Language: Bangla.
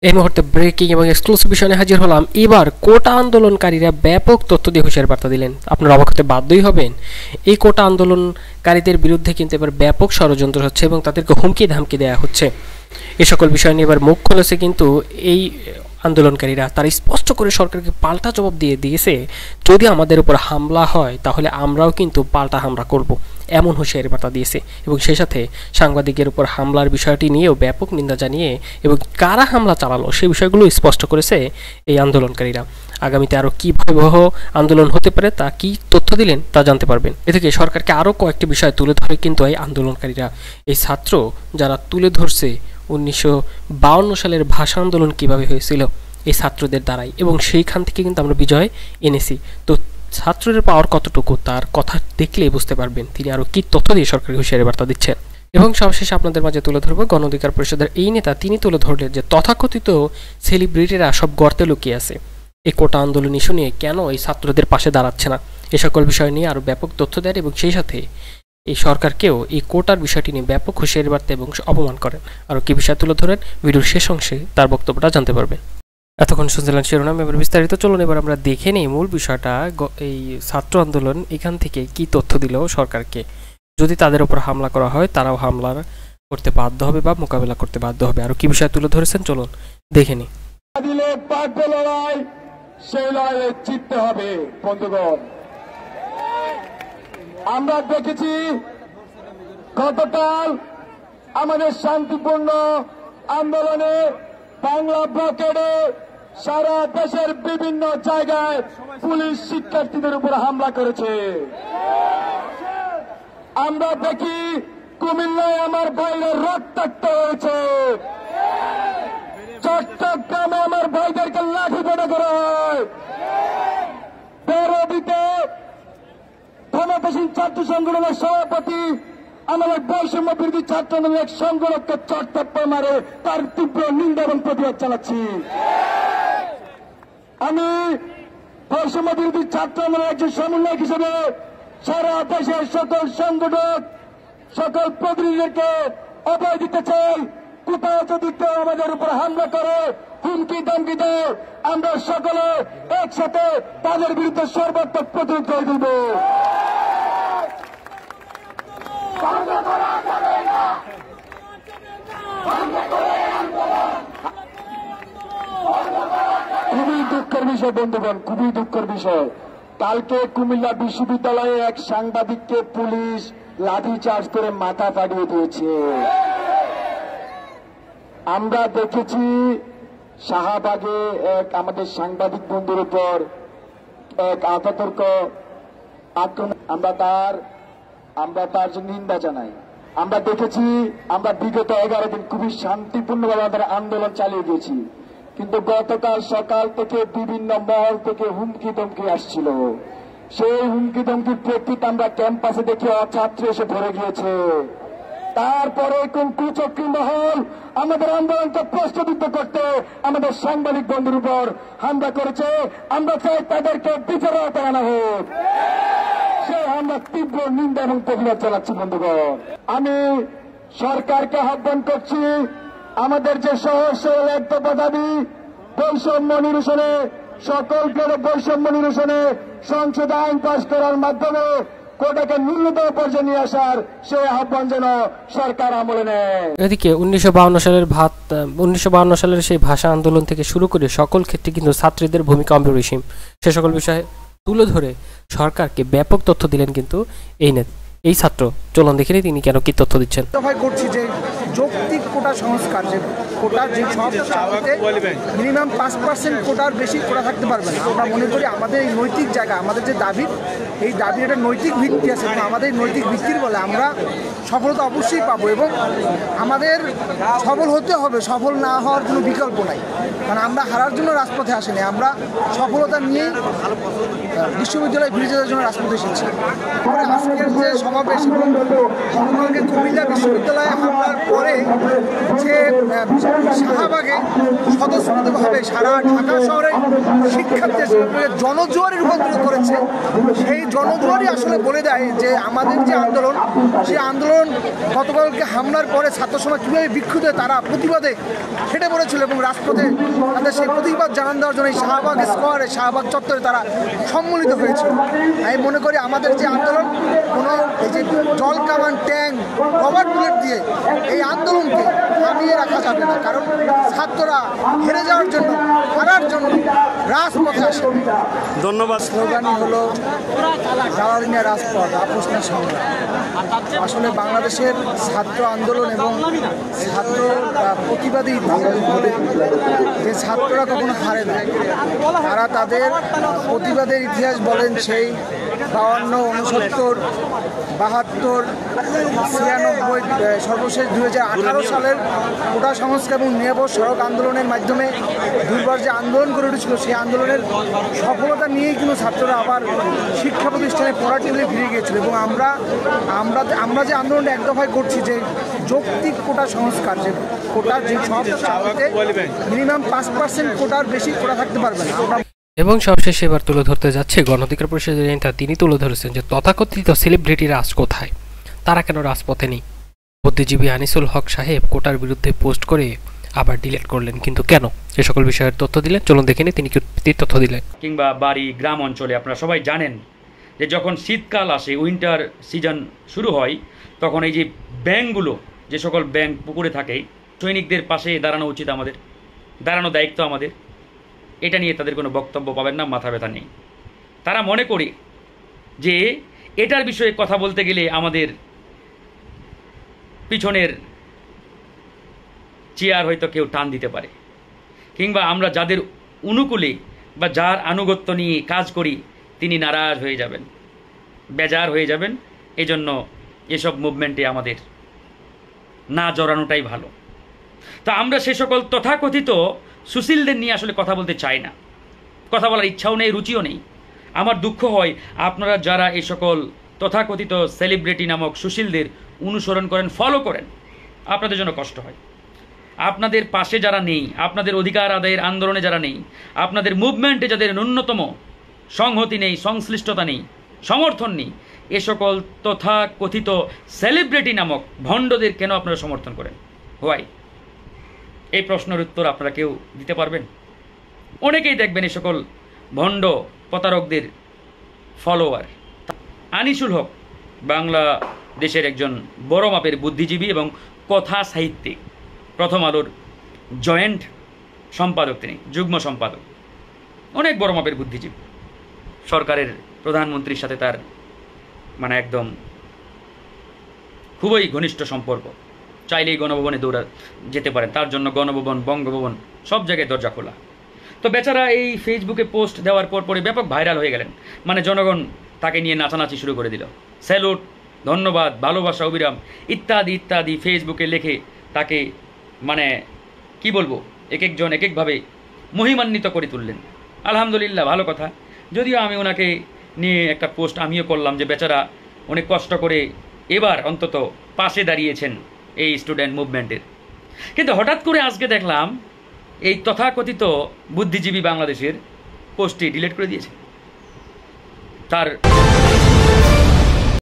এই মুহূর্তে ব্রেকিং এবং এক্সক্লুসিভ বিষয়ে হাজির হলাম। এবার কোটা আন্দোলনকারীরা ব্যাপক তথ্য দিয়ে হুঁশিয়ারি বার্তা দিলেন। আপনারা অবাক হতে বাধ্যই হবেন। এই কোটা আন্দোলনকারীদের বিরুদ্ধে কিন্তু এবার ব্যাপক ষড়যন্ত্র হচ্ছে এবং তাদেরকে হুমকি ধামকি দেওয়া হচ্ছে। এই সকল বিষয় নিয়ে এবার মুখ খুলেছে কিন্তু এই আন্দোলনকারীরা। তারা স্পষ্ট করে সরকারকে পাল্টা জবাব দিয়ে দিয়েছে, যদি আমাদের উপর হামলা হয় তাহলে আমরাও কিন্তু পাল্টা হামলা করব, এমন হুঁশিয়ারি বার্তা দিয়েছে। এবং সেই সাথে সাংবাদিকের উপর হামলার বিষয়টি নিয়েও ব্যাপক নিন্দা জানিয়ে এবং কারা হামলা চালালো সেই বিষয়গুলো স্পষ্ট করেছে এই আন্দোলনকারীরা। আগামীতে আরও কী ভয়াবহ আন্দোলন হতে পারে তা কি তথ্য দিলেন তা জানতে পারবেন। এ থেকে সরকারকে আরও কয়েকটি বিষয় তুলে ধরে কিন্তু এই আন্দোলনকারীরা। এই ছাত্র যারা তুলে ধরছে 1952 সালের ভাষা আন্দোলন কিভাবে হয়েছিল এই ছাত্রদের দ্বারাই, এবং সেইখান থেকে কিন্তু আমরা বিজয় এনেছি। তো ছাত্রদের পাওয়ার কতটুকু তার কথা দেখলেই বুঝতে পারবেন তিনি আরও কী তথ্য দিয়ে সরকারি হুঁশিয়ারি বার্তা দিচ্ছেন। এবং সবশেষে আপনাদের মাঝে তুলে ধরব গণ অধিকার পরিষদের এই নেতা, তিনি তুলে ধরলেন যে তথাকথিত সেলিব্রিটিরা সব গর্তে লুকিয়ে আছে। এই কোটা আন্দোলন ইস্যু নিয়ে কেন এই ছাত্রদের পাশে দাঁড়াচ্ছে না, এ সকল বিষয় নিয়ে আরও ব্যাপক তথ্য দেন এবং সেই সাথে এই সরকারকেও এই কোটার বিষয়টি নিয়ে ব্যাপক হুঁশিয়ারি বার্তা এবং অপমান করেন। আরও কী বিষয় তুলে ধরেন ভিডিওর শেষ অংশে তার বক্তব্যটা জানতে পারবেন। এতক্ষণ শুনছিলেন শিরোনাম, এবার বিস্তারিত। চলুন এবার আমরা দেখে নিই মূল বিষয়টা। এই ছাত্র আন্দোলন এখান থেকে কি তথ্য দিল সরকারকে, যদি তাদের উপর হামলা করা হয় তারাও হামলা করতে বাধ্য হবে বা মোকাবেলা করতে বাধ্য হবে। আরও কি বিষয় তুলে ধরেছেন চলুন দেখে নিই। সেই লড়াইয়ে জিততে হবে বন্ধুগণ। আমরা দেখেছি গতকাল আমাদের শান্তিপূর্ণ আন্দোলনে বাংলা ব্লকেডে সারা দেশের বিভিন্ন জায়গায় পুলিশ শিক্ষার্থীদের উপর হামলা করেছে। আমরা দেখি কুমিল্লায় আমার ভাইয়ের রক্তাক্ত হয়েছে, চট্টগ্রামে আমার ভাইদেরকে লাঠি পেটা করা হয়, বেরোবিতে ক্ষমতাসীন ছাত্র সংগঠনের সভাপতি আমাদের বৈষম্য বিরোধী ছাত্র আন্দোলনের সংগঠনকে চট্টপ্পা মারে তার তীব্র নিন্দা এবং প্রতিবাদ চালাচ্ছি। আমি বৈষম্য বিরোধী ছাত্র আন্দোলনের একজন সমন্বয়ক হিসেবে সারা দেশের সকল সংগঠক সকল প্রতিনিধিদেরকে অভয় দিতে চাই, কোথাও যদি কেউ আমাদের উপর হামলা করে হুমকি ধমকি দেয় আমরা সকলে একসাথে তাদের বিরুদ্ধে সর্বাত্মক প্রতিরোধ করে দিব। খুবই দুঃখের বিষয় বন্ধুগণ, খুবই দুঃখের বিষয়। কালকে কুমিল্লা বিশ্ববিদ্যালয়ে এক সাংবাদিককে পুলিশ লাঠিচার্জ করে মাথা ফাটিয়ে দিয়েছে। আমরা দেখেছি শাহবাগে এক আমাদের সাংবাদিক বন্ধুর উপর এক আততর্ক আক্রমণ, আমরা তার জন্য নিন্দা জানাই। আমরা দেখেছি আমরা বিগত 11 দিন খুবই শান্তিপূর্ণভাবে আমাদের আন্দোলন চালিয়ে গেছি, কিন্তু গতকাল সকাল থেকে বিভিন্ন মহল থেকে হুমকি ধমকি আসছিল। সেই হুমকি ধমকির প্রেক্ষিতে আমরা ক্যাম্পাসে দেখি ছাত্র এসে ভরে গিয়েছে। তারপরে কোন কুচক্রী মহল আমাদের আন্দোলনকে প্রশ্নবিদ্ধ করতে আমাদের সাংবাদিক বন্ধুর উপর হামলা করেছে। আমরা চাই তাদেরকে বিচারের আওতায় আনা হোক। সে আমরা তীব্র নিন্দা এবং প্রতিবাদ চালাচ্ছি বন্ধুগণ। আমি সরকারকে আহ্বান করছি, আমাদের যে সহজ সরল এক দফা দাবি বৈষম্য নিরসনে, সকল গ্রেডে বৈষম্য নিরসনে সংসদে আইন পাশ করার মাধ্যমে কোটাকে ন্যূনতম পর্যায়ে নিয়ে আসার সেই আহ্বান যেন সরকার আমলে নেয়। এদিকে 1952 সালের সেই ভাষা আন্দোলন থেকে শুরু করে সকল ক্ষেত্রে কিন্তু ছাত্রীদের ভূমিকা অপরিসীম। সে সকল বিষয়ে তুলে ধরে সরকারকে ব্যাপক তথ্য দিলেন কিন্তু এই ছাত্র। চলুন দেখে নিই তিনি কেন কি তথ্য দিচ্ছেন। করছি যে যৌক্তিক কোটা সংস্কার, যে কোটার যে সব মিনিমাম 5% কোটার বেশি কোটা থাকতে পারবে না। আমরা মনে করি আমাদের এই নৈতিক জায়গা, আমাদের যে দাবি, এই দাবির একটা নৈতিক ভিত্তি আছে এবং আমাদের নৈতিক ভিত্তির বলে আমরা সফলতা অবশ্যই পাবো এবং আমাদের সফল হতে হবে। সফল না হওয়ার কোনো বিকল্প নাই, কারণ আমরা হারার জন্য রাজপথে আসিনি, আমরা সফলতা নিয়েই বিশ্ববিদ্যালয় ফিরে যাওয়ার জন্য রাজপথে এসেছি। আজকের যে সমাবেশ এবং কুমিল্লা বিশ্ববিদ্যালয়ে হামলার পরে যে শাহবাগে স্বতঃস্ফূর্তভাবে সারা ঢাকা শহরে শিক্ষার্থীদের জনজোয়ারে রূপান্তরিত করেছে, সেই জনজোয়ারই আসলে বলে দেয় যে আমাদের যে আন্দোলন, সেই আন্দোলন আন্দোলন গতকালকে হামলার পরে ছাত্র সমাজ কীভাবে বিক্ষুব্ধ তারা প্রতিবাদে হেঁটে পড়েছিল এবং রাজপথে তাদের সেই প্রতিবাদ জানান দেওয়ার জন্য এই শাহবাগ স্কোয়ারে শাহবাগ চত্বরে তারা সম্মিলিত হয়েছিল। আমি মনে করি আমাদের যে আন্দোলন কোনো এই যে জল কামান ট্যাঙ্ক রবার বুলেট দিয়ে এই আন্দোলনকে থামিয়ে রাখা যাবে না, কারণ ছাত্ররা হেরে যাওয়ার জন্য হারার জন্য রাজপথে আসে। ধন্যবাদ। স্লোগানই হলো জ্বালানিয়া রাজপথ আপোষ না সংগ্রাম। আসলে বাংলাদেশের ছাত্র আন্দোলন এবং ছাত্র প্রতিবাদী ইতিহাস বলে যে ছাত্ররা কখনো হারে না, তারা তাদের প্রতিবাদের ইতিহাস বলেন সেই 52, 69, 72, 96, সর্বশেষ 2018 সালের কোটা সংস্কার এবং নিরাপদ সড়ক আন্দোলনের মাধ্যমে দুর্বার যে আন্দোলন গড়ে উঠেছিল সেই আন্দোলনের সফলতা নিয়েই কিন্তু ছাত্ররা আবার শিক্ষা প্রতিষ্ঠানে পড়া টেবিলে ফিরে গিয়েছিল। এবং আমরা যে আন্দোলনটা এক দফায় করছি যে যৌক্তিক কোটা সংস্কার, যে কোটা যে সব মিনিমাম 5% কোটার বেশি কোটা থাকতে পারবে না। এবং সবশেষে এবার তুলে ধরতে যাচ্ছে গণ অধিকার পরিষদের নেতা, তিনি তুলে ধরেছেন যে তথাকথিত সেলিব্রিটিরা আজ কোথায়, তারা কেন রাজপথে নেই। বুদ্ধিজীবী আনিসুল হক সাহেব কোটার বিরুদ্ধে পোস্ট করে আবার ডিলিট করলেন, কিন্তু কেন? এ সকল বিষয়ের তথ্য দিলেন, চলুন দেখে নিই তিনি কি তথ্য দিলেন। কিংবা বাড়ি গ্রাম অঞ্চলে আপনারা সবাই জানেন যে যখন শীতকাল আসে, উইন্টার সিজন শুরু হয়, তখন এই যে ব্যাঙগুলো, যে সকল ব্যাঙ পুকুরে থাকে, সৈনিকদের পাশে দাঁড়ানো উচিত আমাদের, দাঁড়ানো দায়িত্ব আমাদের। এটা নিয়ে তাদের কোনো বক্তব্য পাবেন না, মাথা ব্যথা নেই। তারা মনে করে যে এটার বিষয়ে কথা বলতে গেলে আমাদের পিছনের চেয়ার হয়তো কেউ টান দিতে পারে, কিংবা আমরা যাদের অনুকূলে বা যার আনুগত্য নিয়ে কাজ করি তিনি নারাজ হয়ে যাবেন, বেজার হয়ে যাবেন। এজন্য এসব মুভমেন্টে আমাদের না জড়ানোটাই ভালো। তা আমরা সে সকল তথাকথিত সুশীলদের নিয়ে আসলে কথা বলতে চাই না, কথা বলার ইচ্ছাও নেই, রুচিও নেই। আমার দুঃখ হয় আপনারা যারা এই সকল তথাকথিত সেলিব্রিটি নামক সুশীলদের অনুসরণ করেন, ফলো করেন, আপনাদের জন্য কষ্ট হয়। আপনাদের পাশে যারা নেই, আপনাদের অধিকার আদায়ের আন্দোলনে যারা নেই, আপনাদের মুভমেন্টে যাদের ন্যূনতম সংহতি নেই, সংশ্লিষ্টতা নেই, সমর্থন নেই, এ সকল তথাকথিত সেলিব্রিটি নামক ভণ্ডদের কেন আপনারা সমর্থন করেন? হোয়াই? এই প্রশ্নের উত্তর আপনারা কেউ দিতে পারবেন? অনেকেই দেখবেন এই সকল ভণ্ড প্রতারকদের ফলোয়ার। আনিসুল হক বাংলাদেশের একজন বড় মাপের বুদ্ধিজীবী এবং কথা সাহিত্যিক, প্রথম আলোর জয়েন্ট সম্পাদক, তিনি যুগ্ম সম্পাদক, অনেক বড় মাপের বুদ্ধিজীবী। সরকারের প্রধানমন্ত্রীর সাথে তার মানে একদম খুবই ঘনিষ্ঠ সম্পর্ক। চাইলেই গণভবনে দৌড়া যেতে পারেন, তার জন্য গণভবন, বঙ্গভবন সব জায়গায় দরজা খোলা। তো বেচারা এই ফেসবুকে পোস্ট দেওয়ার পরে ব্যাপক ভাইরাল হয়ে গেলেন, মানে জনগণ তাকে নিয়ে নাচানাচি শুরু করে দিল। স্যালুট, ধন্যবাদ, ভালোবাসা, অবিরাম ইত্যাদি ইত্যাদি ফেসবুকে লিখে তাকে মানে কি বলবো, এক একজন এক একভাবে মহিমান্বিত করে তুললেন। আলহামদুলিল্লাহ, ভালো কথা। যদিও আমি ওনাকে নিয়ে একটা পোস্ট আমিও করলাম যে বেচারা অনেক কষ্ট করে এবার অন্তত পাশে দাঁড়িয়েছেন এই স্টুডেন্ট মুভমেন্টের। কিন্তু হঠাৎ করে আজকে দেখলাম এই তথাকথিত বুদ্ধিজীবী বাংলাদেশের পোস্টটি ডিলিট করে দিয়েছে। তার